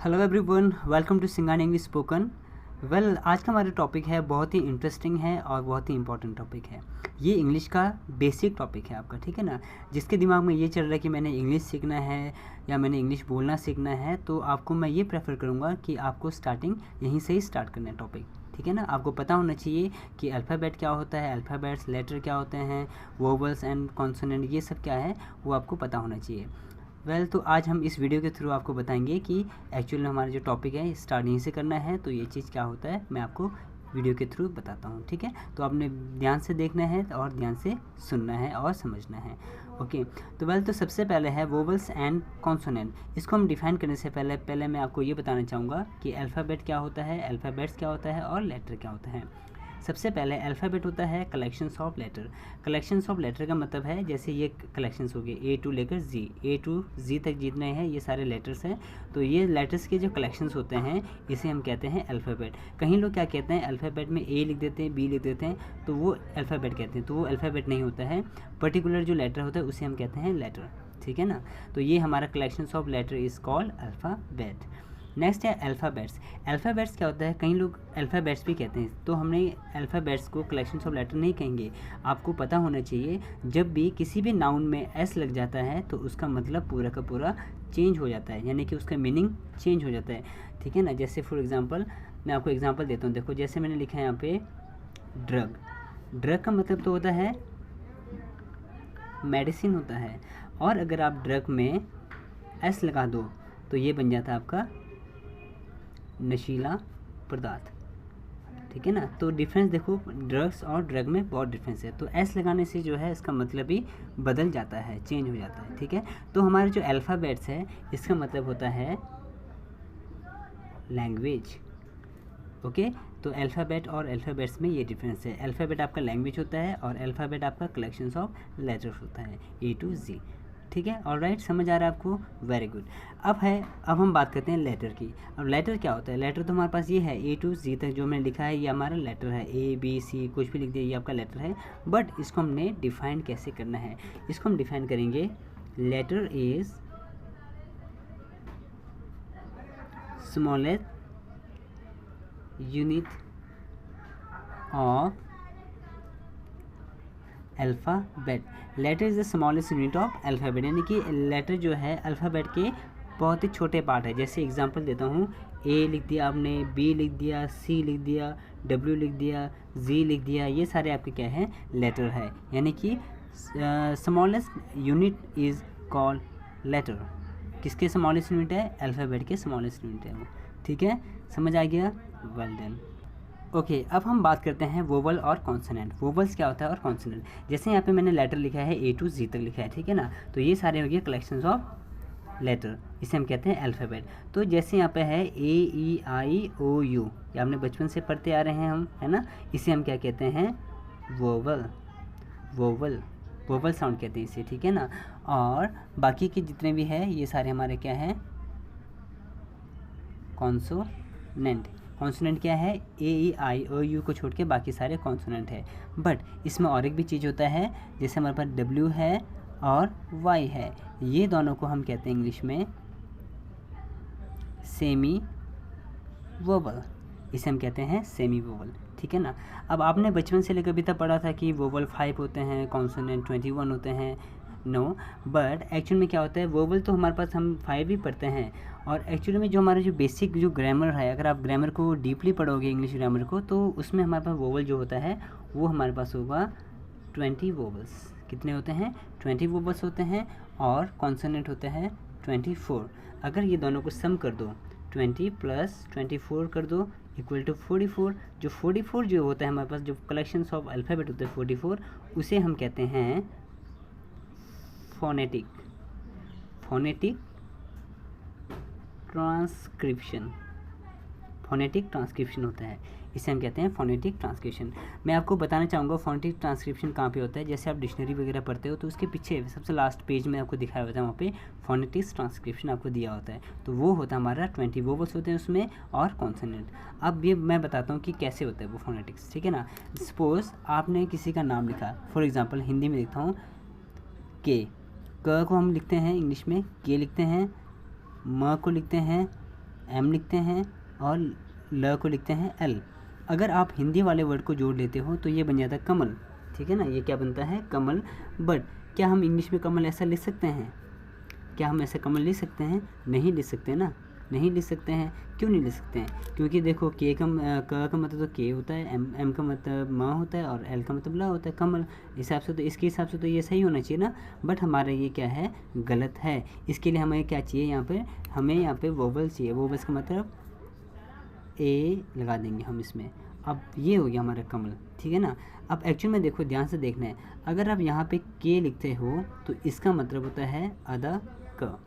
Hello everyone, welcome to सिंगान English spoken. आज का हमारा टॉपिक है बहुत ही इंटरेस्टिंग है और बहुत ही इंपॉर्टेंट टॉपिक है। ये इंग्लिश का बेसिक टॉपिक है आपका, ठीक है ना। जिसके दिमाग में ये चल रहा है कि मैंने इंग्लिश सीखना है या मैंने इंग्लिश बोलना सीखना है, तो आपको मैं ये प्रेफर करूँगा कि आपको स्टार्टिंग यहीं से ही स्टार्ट करना है टॉपिक, ठीक है ना। आपको पता होना चाहिए कि अल्फ़ाबेट क्या होता है, अल्फ़ाबेट्स लेटर क्या होते हैं, वोवल्स एंड कॉन्सोनेंट ये सब क्या है वो आपको पता होना चाहिए। तो आज हम इस वीडियो के थ्रू आपको बताएंगे कि एक्चुअल में हमारा जो टॉपिक है स्टार्ट यहीं से करना है, तो ये चीज़ क्या होता है मैं आपको वीडियो के थ्रू बताता हूँ, ठीक है। तो आपने ध्यान से देखना है और ध्यान से सुनना है और समझना है। ओके, तो सबसे पहले है वोवल्स एंड कॉन्सोनेंट। इसको हम डिफाइन करने से पहले मैं आपको ये बताना चाहूँगा कि अल्फ़ाबेट क्या होता है, अल्फ़ाबेट्स क्या होता है और लेटर क्या होता है। सबसे पहले अल्फ़ाबेट होता है collections of letter. Collections of letter का मतलब है जैसे ये कलेक्शंस हो गए ए टू लेकर जी, ए टू जी तक जितने हैं ये सारे लेटर्स हैं, तो ये लेटर्स के जो कलेक्शंस होते हैं इसे हम कहते हैं अल्फ़ाबेट। कहीं लोग क्या कहते हैं अल्फ़ाबेट में ए लिख देते हैं, बी लिख देते हैं, तो वो अल्फ़ाबेट कहते हैं, तो वो अल्फ़ाबेट नहीं होता है। पर्टिकुलर जो लेटर होता है उसे हम कहते हैं लेटर, ठीक है ना। तो ये हमारा collections of letter is called alphabet. Next है अल्फ़ाबेट्स। अल्फ़ाबेट्स क्या होता है, कई लोग अल्फ़ाबेट्स भी कहते हैं, तो हमने अल्फ़ाबेट्स को कलेक्शंस ऑफ लेटर नहीं कहेंगे। आपको पता होना चाहिए जब भी किसी भी नाउन में एस लग जाता है तो उसका मतलब पूरा का पूरा चेंज हो जाता है, यानी कि उसका मीनिंग चेंज हो जाता है, ठीक है ना। जैसे फॉर एग्ज़ाम्पल मैं आपको एग्ज़ाम्पल देता हूँ। देखो जैसे मैंने लिखा है यहाँ पे ड्रग। ड्रग का मतलब तो होता है मेडिसिन होता है, और अगर आप ड्रग में एस लगा दो तो ये बन जाता है आपका नशीला पदार्थ, ठीक है ना। तो डिफरेंस देखो, ड्रग्स और ड्रग में बहुत डिफरेंस है। तो एस लगाने से जो है इसका मतलब ही बदल जाता है, चेंज हो जाता है, ठीक है। तो हमारे जो अल्फ़ाबेट्स है इसका मतलब होता है लैंग्वेज। ओके, तो अल्फ़ाबेट और अल्फ़ाबेट्स में ये डिफरेंस है। अल्फ़ाबेट आपका लैंग्वेज होता है और अल्फ़ाबेट आपका कलेक्शंस ऑफ लेटर्स होता है ए टू जी, ठीक है। ऑलराइट, समझ आ रहा है आपको, वेरी गुड। अब हम बात करते हैं लेटर की। अब लेटर क्या होता है, लेटर तो हमारे पास ये है ए टू जी तक जो मैंने लिखा है ये हमारा लेटर है, ए बी सी कुछ भी लिख दिया ये आपका लेटर है। बट इसको हमने डिफाइन कैसे करना है, इसको हम डिफाइन करेंगे letter is smallest unit of alphabet. Letter is the smallest unit of alphabet, यानी कि लेटर जो है अल्फ़ाबेट के बहुत ही छोटे पार्ट है। जैसे एग्जांपल देता हूँ, ए लिख दिया आपने, बी लिख दिया, सी लिख दिया, डब्ल्यू लिख दिया, जी लिख दिया, ये सारे आपके क्या है लेटर है, यानी कि smallest unit is called letter. किसके स्मॉलेस्ट यूनिट है, अल्फ़ाबेट के स्मॉलेस्ट यूनिट है वो, ठीक है। समझ आ गया, वेल डन। ओके, अब हम बात करते हैं वोवल और कॉन्सोनेंट। वोवल्स क्या होता है और कॉन्सोनेंट। जैसे यहाँ पे मैंने लेटर लिखा है ए टू जी तक लिखा है, ठीक है ना। तो ये सारे हो गए कलेक्शंस ऑफ लेटर, इसे हम कहते हैं अल्फ़ाबेट। तो जैसे यहाँ पे है ए ई आई ओ यू, ये हमने बचपन से पढ़ते आ रहे हैं हम, है ना। इसे हम क्या कहते हैं वोवल, वोवल वोवल साउंड कहते हैं इसे, ठीक है ना। और बाकी के जितने भी है ये सारे हमारे क्या हैं कॉन्सोनेंट। कॉन्सोनेंट क्या है, ए ई आई ओ यू को छोड़ के बाकी सारे कॉन्सोनेंट है। बट इसमें और एक भी चीज़ होता है, जैसे हमारे पास डब्ल्यू है और वाई है, ये दोनों को हम कहते हैं इंग्लिश में सेमी वोवल, इसे हम कहते हैं सेमी वोवल, ठीक है ना। अब आपने बचपन से लेकर अभी तक पढ़ा था कि वोवल 5 होते हैं, कॉन्सोनेंट 21 होते हैं, नो। बट एक्चुअल में क्या होता है, वोवल तो हमारे पास हम 5 ही पढ़ते हैं, और एक्चुअली में जो हमारा जो बेसिक जो ग्रामर है, अगर आप ग्रामर को डीपली पढ़ोगे इंग्लिश ग्रामर को, तो उसमें हमारे पास वोवल जो होता है वो हमारे पास होगा 20 वोवल्स। कितने होते हैं, 20 वोवल्स होते हैं, और कॉन्सोनेंट होते हैं 24। अगर ये दोनों को सम कर दो, 20 + 24 कर दो इक्वल टू 44। जो 44 जो होता है हमारे पास जो कलेक्शंस ऑफ अल्फ़ाबेट होते हैं 44, उसे हम कहते हैं phonetic, phonetic transcription, phonetic transcription होता है, इसे हम कहते हैं फोनेटिक ट्रांसक्रिप्शन। मैं आपको बताना चाहूँगा फोनेटिक ट्रांसक्रिप्शन कहाँ पे होता है। जैसे आप डिक्शनरी वगैरह पढ़ते हो तो उसके पीछे सबसे लास्ट पेज में आपको दिखाया होता है, वहाँ पे फोनेटिक ट्रांसक्रिप्शन आपको दिया होता है। तो वो होता है हमारा 20 वोवल्स होते हैं उसमें और कॉन्सोनेंट। अब ये मैं बताता हूँ कि कैसे होता है वो फोनेटिक्स, ठीक है ना। सपोज आपने किसी का नाम लिखा, फॉर एग्ज़ाम्पल हिंदी में लिखता हूँ के, क को हम लिखते हैं इंग्लिश में के लिखते हैं, म को लिखते हैं एम लिखते हैं और ल को लिखते हैं एल। अगर आप हिंदी वाले वर्ड को जोड़ लेते हो तो ये बन जाता है कमल, ठीक है ना, ये क्या बनता है, कमल। बट क्या हम इंग्लिश में कमल ऐसा लिख सकते हैं? क्या हम ऐसे कमल लिख सकते हैं? नहीं लिख सकते ना, नहीं लिख सकते हैं। क्यों नहीं लिख सकते हैं? क्योंकि देखो क का मतलब तो के होता है, एम का मतलब म होता है और एल का मतलब ल होता है, कमल। हिसाब से तो इसके हिसाब से तो ये सही होना चाहिए ना, बट हमारा ये क्या है, गलत है। इसके लिए हमें क्या चाहिए, यहाँ पे हमें यहाँ पे वोवल चाहिए। वोवल्स का मतलब ए लगा देंगे हम इसमें। अब ये हो गया हमारा कमल, ठीक है ना। अब एक्चुअल में देखो, ध्यान से देखना है, अगर आप यहाँ पे के लिखते हो तो इसका मतलब होता है आधा क,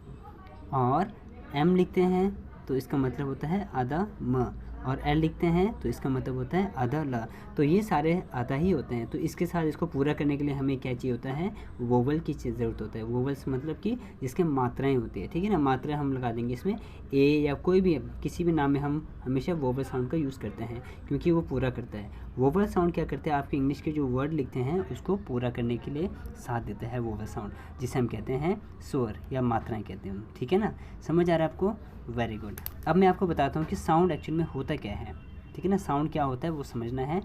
और एम लिखते हैं तो इसका मतलब होता है आधा म, और एल लिखते हैं तो इसका मतलब होता है आधा ल। तो ये सारे आधा ही होते हैं। तो इसके साथ इसको पूरा करने के लिए हमें क्या चाहिए होता है, वोवल की ज़रूरत होता है। वोवल्स मतलब कि जिसके मात्राएं होती है, ठीक है ना। मात्रा हम लगा देंगे इसमें, ए या कोई भी किसी भी नाम में हम हमेशा वोवल साउंड का यूज़ करते हैं, क्योंकि वो पूरा करता है। वोवल साउंड क्या करते हैं, आपके इंग्लिश के जो वर्ड लिखते हैं उसको पूरा करने के लिए साथ देता है वोवल साउंड, जिसे हम कहते हैं स्वर या मात्राएं कहते हैं, ठीक है ना। समझ आ रहा है आपको? Very good. अब मैं आपको बताता हूँ कि साउंड एक्चुअल में होता क्या है, ठीक है ना। साउंड क्या होता है वो समझना है।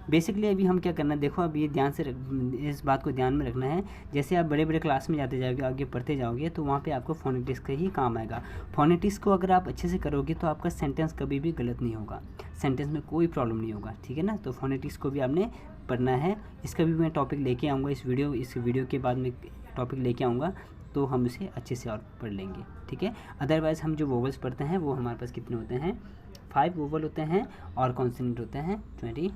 बेसिकली अभी हम क्या करना है, देखो अब ये ध्यान से इस बात को ध्यान में रखना है। जैसे आप बड़े बड़े क्लास में जाते जाओगे, आगे पढ़ते जाओगे, तो वहाँ पे आपको फोनेटिक्स का ही काम आएगा। फोनेटिक्स को अगर आप अच्छे से करोगे तो आपका सेंटेंस कभी भी गलत नहीं होगा, सेंटेंस में कोई प्रॉब्लम नहीं होगा, ठीक है ना। तो फोनेटिक्स को भी आपने पढ़ना है। इसका भी मैं टॉपिक लेके आऊँगा, इस वीडियो के बाद में टॉपिक लेके आऊँगा, तो हम इसे अच्छे से और पढ़ लेंगे, ठीक है। अदरवाइज़ हम जो वोवल्स पढ़ते हैं वो हमारे पास कितने होते हैं, 5 वोवल होते हैं और कॉन्सोनेंट होते हैं 21।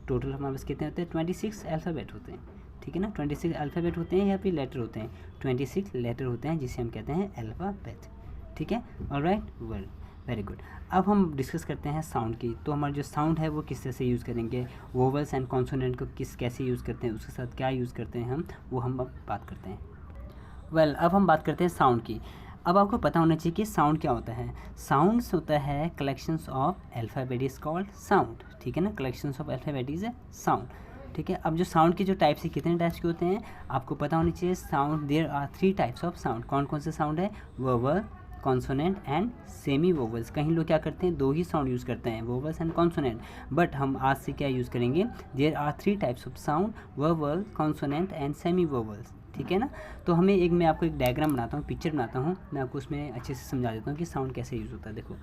टोटल हमारे पास कितने होते हैं, 26 अल्फ़ाबेट होते हैं, ठीक है ना। 26 अल्फ़ाबेट होते हैं या फिर लेटर होते हैं, 26 लेटर होते हैं जिसे हम कहते हैं अल्फ़ाबेट, ठीक है। Alright, well, very good. अब हम डिस्कस करते हैं साउंड की। तो हमारा जो साउंड है वो किस तरह से यूज़ करेंगे, वोवल्स एंड कॉन्सोनेंट को कैसे यूज़ करते हैं, उसके साथ क्या यूज़ करते हैं वो हम अब बात करते हैं। वेल, अब हम बात करते हैं साउंड की। अब आपको पता होना चाहिए कि साउंड क्या होता है। साउंड्स होता है collections of alphabet is called sound, ठीक है ना। Collections of alphabet is sound, ठीक है। अब जो साउंड के जो टाइप्स है, कितने टाइप्स के होते हैं आपको पता होनी चाहिए। Sound, there are 3 types of sound. कौन कौन से साउंड है, vowel, consonant and semi vowels. कहीं लोग क्या करते हैं, 2 ही साउंड यूज़ करते हैं, वोवल्स एंड कॉन्सोनेंट, बट हम आज से क्या यूज़ करेंगे, there are 3 types of sound, vowel, consonant and semi vowels, ठीक है ना। तो हमें मैं आपको एक डायग्राम बनाता हूँ, पिक्चर बनाता हूँ, मैं आपको उसमें अच्छे से समझा देता हूँ कि साउंड कैसे यूज़ होता है। देखो,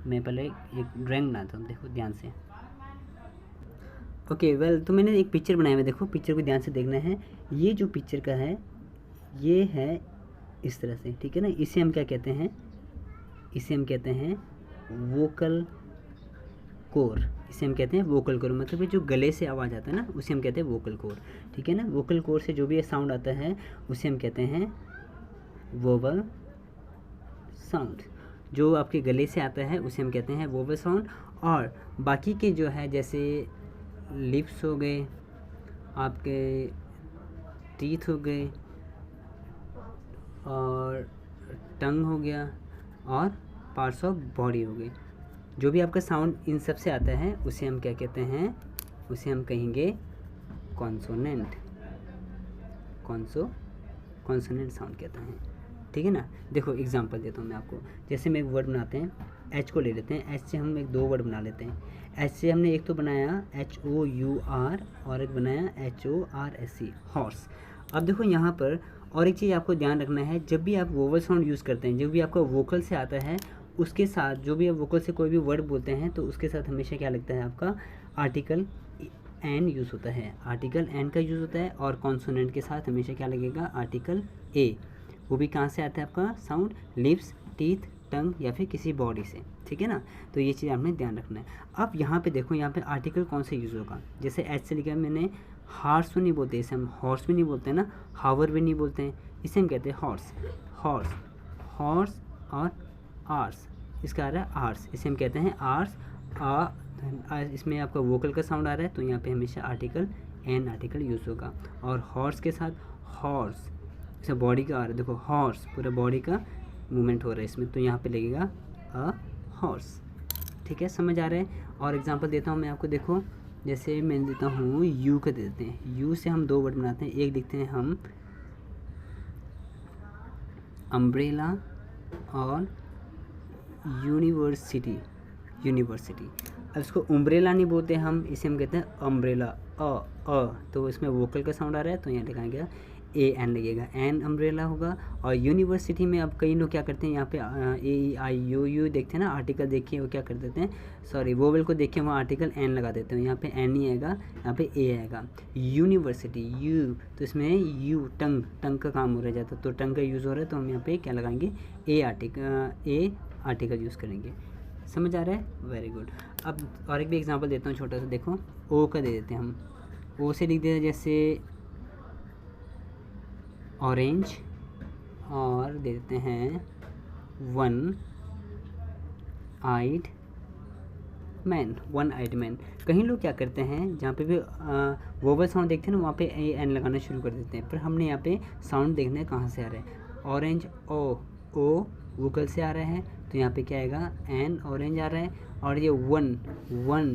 मैं पहले एक ड्राइंग बनाता हूँ, देखो ध्यान से। ओके, वेल, तो मैंने एक पिक्चर बनाया है, देखो पिक्चर को ध्यान से देखना है। ये जो पिक्चर का है ये है इस तरह से, ठीक है ना। इसे हम क्या कहते हैं, इसे हम कहते हैं वोकल कोर। इसे हम कहते हैं वोकल कोर, मतलब जो गले से आवाज़ आता है ना उसे हम कहते हैं वोकल कोर, ठीक है ना। वोकल कोर से जो भी साउंड आता है उसे हम कहते हैं वोवल साउंड। जो आपके गले से आता है उसे हम कहते हैं वोवल साउंड। और बाकी के जो है, जैसे लिप्स हो गए, आपके टीथ हो गए, और टंग हो गया, और पार्ट्स ऑफ बॉडी हो गई, जो भी आपका साउंड इन सब से आता है उसे हम क्या कहते हैं, उसे हम कहेंगे कॉन्सोनेंट। कॉन्सोनेंट साउंड कहते हैं, ठीक है ना। देखो एग्जांपल देता हूँ मैं आपको। जैसे में एक वर्ड बनाते हैं, एच को ले लेते हैं, एच से हम 2 वर्ड बना लेते हैं। एच से हमने एक तो बनाया HOUR और एक बनाया HORSE, हॉर्स। अब देखो यहाँ पर और एक चीज़ आपको ध्यान रखना है, जब भी आप वोवल साउंड यूज़ करते हैं, जब भी आपका वोकल से आता है उसके साथ, जो भी आप वोकल से कोई भी वर्ड बोलते हैं तो उसके साथ हमेशा क्या लगता है आपका, आर्टिकल एन यूज़ होता है, आर्टिकल एन का यूज़ होता है। और कॉन्सोनेंट के साथ हमेशा क्या लगेगा, आर्टिकल ए। वो भी कहाँ से आता है आपका साउंड, लिप्स, टीथ, टंग या फिर किसी बॉडी से, ठीक है ना। तो ये चीज़ आपने ध्यान रखना है। अब यहाँ पे देखो, यहाँ पे आर्टिकल कौन से यूज़ होगा, जैसे एच से लिखा है मैंने, हार्स तो नहीं बोलते, इसे हम हॉर्स भी नहीं बोलते ना, हावर भी नहीं बोलते हैं, इसे हम कहते हैं हॉर्स। हॉर्स और आर्स, इसका आ रहा है आर्स, इसे हम कहते हैं आर्स। इसमें आपका वोकल का साउंड आ रहा है तो यहाँ पे हमेशा आर्टिकल एन आर्टिकल यूज़ होगा। और हॉर्स के साथ हॉर्स, जैसे बॉडी का आ रहा है, देखो हॉर्स, पूरा बॉडी का मूवमेंट हो रहा है इसमें, तो यहाँ पे लगेगा अ हॉर्स, ठीक है। समझ आ रहा है। और एग्जांपल देता हूँ मैं आपको, देखो जैसे मैं देता हूँ यू का दे देते हैं। यू से हम 2 वर्ड बनाते हैं, एक लिखते हैं हम अम्ब्रेला और यूनिवर्सिटी, यूनिवर्सिटी। अब इसको उम्ब्रेला नहीं बोलते हम, इसे हम कहते हैं अम्ब्रेला, तो इसमें वोकल का साउंड आ रहा है तो यहाँ लिखाएंगे ए एन लगेगा, एन अम्ब्रेला होगा। और यूनिवर्सिटी में अब कई लोग क्या करते हैं, यहाँ पे ए ई आई यू यू देखते हैं ना, आर्टिकल देखिए वो क्या कर देते हैं, सॉरी वोवेल को देखिए वहाँ आर्टिकल एन लगा देते हैं, यहाँ पे एन नहीं आएगा, यहाँ पे ए आएगा। यूनिवर्सिटी यू, तो इसमें यू टंग, टंग का काम हो रह जाता है, तो टंग का यूज़ हो रहा है तो हम यहाँ पे क्या लगाएंगे, ए आर्टिकल यूज़ करेंगे। समझ आ रहा है, वेरी गुड। अब और एक भी एग्जांपल देता हूँ छोटा सा, देखो ओ का दे देते हैं हम, ओ से लिख देते हैं जैसे ऑरेंज, और दे देते हैं one eyed man, one eyed man. कहीं लोग क्या करते हैं, जहाँ पे भी वोवल साउंड देखते हैं ना, वहाँ पे ए एन लगाना शुरू कर देते हैं, पर हमने यहाँ पे साउंड देखना है कहाँ से आ रहा है। ऑरेंज ओ वोकल से आ रहा है, तो यहाँ पे क्या आएगा, एन ऑरेंज आ रहा है। और ये वन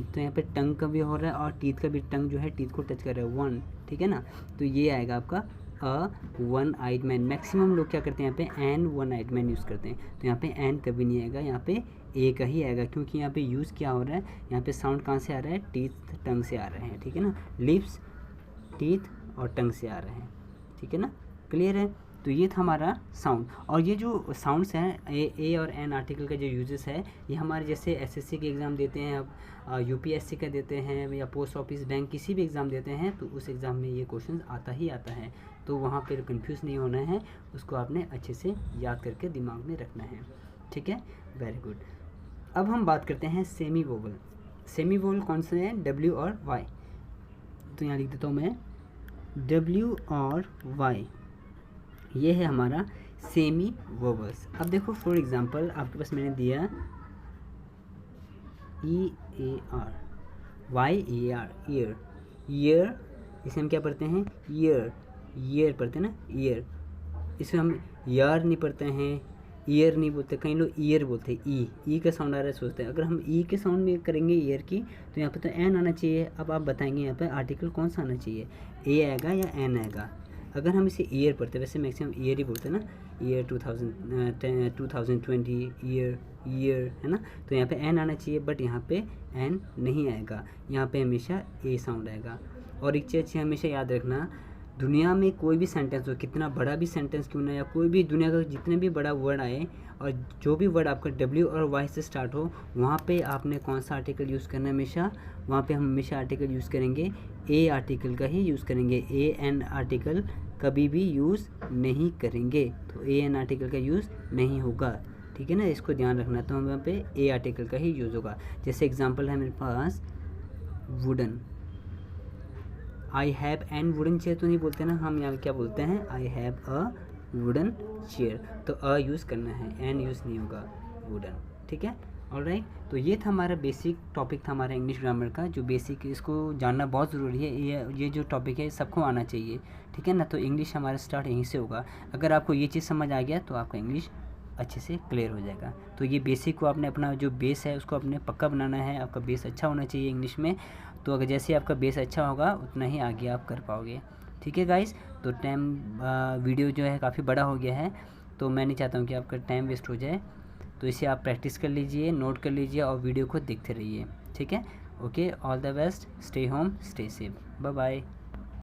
तो यहाँ पे टंग का भी हो रहा है, और टीथ का भी, टंग जो है टीथ को टच कर रहा है, वन, ठीक है ना। तो ये आएगा आपका वन आइड मैन। मैक्सिमम लोग क्या करते हैं, यहाँ पे an one eyed man use करते हैं, तो यहाँ पे एन कभी नहीं आएगा, यहाँ पे ए का ही आएगा, क्योंकि यहाँ पे यूज़ क्या हो रहा है, यहाँ पे साउंड कहाँ से आ रहा है, टीथ टंग से आ रहे हैं, ठीक है ना, लिप्स टीथ और टंग से आ रहे हैं, ठीक है ना, क्लियर है। तो ये था हमारा साउंड। और ये जो साउंड्स हैं ए और एन आर्टिकल का जो यूजेस है, ये हमारे जैसे एसएससी के एग्ज़ाम देते हैं, अब यूपीएससी का देते हैं, या पोस्ट ऑफिस बैंक किसी भी एग्ज़ाम देते हैं, तो उस एग्ज़ाम में ये क्वेश्चन आता ही आता है, तो वहाँ पर कंफ्यूज नहीं होना है, उसको आपने अच्छे से याद करके दिमाग में रखना है, ठीक है, वेरी गुड। अब हम बात करते हैं सेमी वोवल। सेमी वोवल कौन से हैं, डब्ल्यू और वाई, तो यहाँ लिख देता हूँ मैं डब्ल्यू और वाई, ये है हमारा सेमी वोवल्स। अब देखो फॉर एग्जांपल आपके पास मैंने दिया E A R, Y E R, year, year, इसे हम क्या पढ़ते हैं, ईयर पढ़ते हैं ना, ईयर, इसे हम यार नहीं पढ़ते हैं, ईयर नहीं बोलते, कई लोग ईयर बोलते हैं, ई का साउंड आ रहा है, सोचते हैं। अगर हम ई के साउंड में करेंगे ईयर की, तो यहाँ पे तो एन आना चाहिए। अब आप बताएंगे यहाँ पे आर्टिकल कौन सा आना चाहिए, ए आएगा या एन आएगा। अगर हम इसे ईयर पढ़ते हैं, वैसे मैक्सिमम ईयर ही बोलते हैं ना, ईयर 2020 ईयर है ना, तो यहाँ पे एन आना चाहिए, बट यहाँ पे एन नहीं आएगा, यहाँ पे हमेशा ए साउंड आएगा। और एक चीज़ हमेशा याद रखना, दुनिया में कोई भी सेंटेंस हो, कितना बड़ा भी सेंटेंस क्यों ना, या कोई भी दुनिया का जितने भी बड़ा वर्ड आए, और जो भी वर्ड आपका डब्ल्यू और वाई से स्टार्ट हो, वहाँ पे आपने कौन सा आर्टिकल यूज़ करना है, हमेशा वहाँ पे हम हमेशा आर्टिकल यूज़ करेंगे, ए आर्टिकल का ही यूज़ करेंगे, ए एन आर्टिकल कभी भी यूज़ नहीं करेंगे, तो ए एन आर्टिकल का यूज़ नहीं होगा, ठीक है ना, इसको ध्यान रखना। तो हम यहाँ पे ए आर्टिकल का ही यूज़ होगा। जैसे एग्जांपल है मेरे पास wooden, I have an wooden chair तो नहीं बोलते ना, हम यहाँ क्या बोलते हैं, I have a wooden chair, तो अ यूज़ करना है, एन यूज़ नहीं होगा, वुडन, ठीक है, ऑलराइट। तो ये था हमारा बेसिक टॉपिक था हमारा इंग्लिश ग्रामर का, जो बेसिक इसको जानना बहुत ज़रूरी है। ये जो टॉपिक है सबको आना चाहिए, ठीक है ना। तो इंग्लिश हमारा स्टार्ट यहीं से होगा। अगर आपको ये चीज़ समझ आ गया तो आपका इंग्लिश अच्छे से क्लियर हो जाएगा। तो ये बेसिक को आपने अपना जो बेस है उसको अपने पक्का बनाना है, आपका बेस अच्छा होना चाहिए इंग्लिश में। तो अगर जैसे आपका बेस अच्छा होगा उतना ही आगे आप कर पाओगे, ठीक है गाइस। तो वीडियो जो है काफ़ी बड़ा हो गया है, तो मैं नहीं चाहता हूँ कि आपका टाइम वेस्ट हो जाए, तो इसे आप प्रैक्टिस कर लीजिए, नोट कर लीजिए और वीडियो को देखते रहिए, ठीक है। Okay, all the best, stay home, stay safe, bye bye.